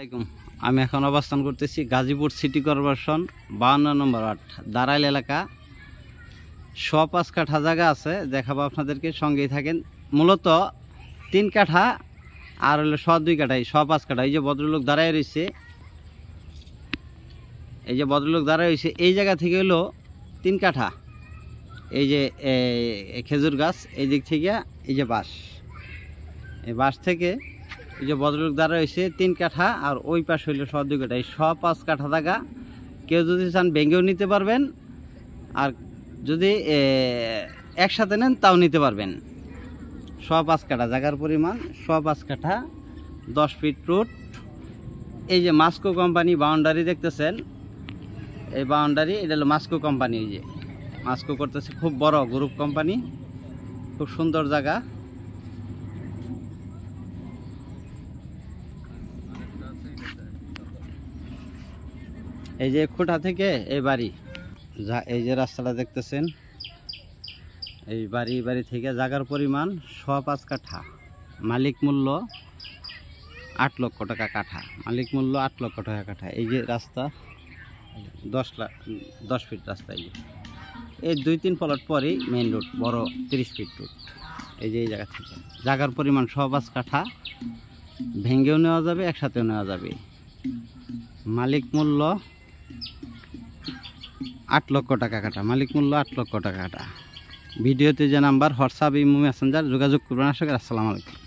আসসালামু আলাইকুম। আমি এখন অবস্থান করতেছি গাজীপুর সিটি কর্পোরেশন 52 নম্বর ওয়ার্ড দারাইল এলাকা। 5 কাঠা জায়গা আছে, দেখাবো আপনাদেরকে, সঙ্গেই থাকেন। মূলত 3 কাঠা আর হলো 2 কাঠাই, 5 কাঠা। এই যে ভদ্রলোক দাঁড়ায় রয়েছে, এই জায়গা থেকে হলো 3 কাঠা। এই যে খেজুর গাছ, এই দিক থেকে এই যে বাঁশ, এই বাঁশ থেকে এই যে ভদ্রলোক দ্বারা হয়েছে 3 কাঠা, আর ওই পাশ হইল 2 কাঠা। এই 5 কাঠা জায়গা কেউ যদি চান ভেঙেও নিতে পারবেন, আর যদি একসাথে নেন তাও নিতে পারবেন। 5 কাঠা জায়গার পরিমাণ, 5 কাঠা, 10 ফিট রোড। এই যে মাস্কো কোম্পানি বাউন্ডারি দেখতেছেন, এই বাউন্ডারি, এটা হলো মাস্কো কোম্পানি। এই যে মাস্কো করতেছে, খুব বড় গ্রুপ কোম্পানি, খুব সুন্দর জায়গা। এই যে খুঁটা থেকে এই বাড়ি, এই যে রাস্তাটা দেখতেছেন, এই বাড়ি থেকে জায়গার পরিমাণ 5 কাঠা, মালিক মূল্য 8 লক্ষ টাকা কাঠা, মালিক মূল্য 8 লক্ষ টাকা কাঠা। এই যে রাস্তা 10 ফিট রাস্তা। এই 2-3 প্লট পরেই মেইন রোড, বড় 30 ফিট রোড। এই যে এই জায়গা থেকে জায়গার পরিমাণ 5 কাঠা, ভেঙ্গেও নেওয়া যাবে, একসাথেও নেওয়া যাবে। মালিক মূল্য 8 লক্ষ টাকা কাটা, মালিক মূল্য 8 লক্ষ টাকা কাটা। ভিডিওতে যে নাম্বার, হোয়াটসঅ্যাপ, ইমো, মেসেঞ্জার যোগাযোগ করবেন। আশা করি। আসসালামু আলাইকুম।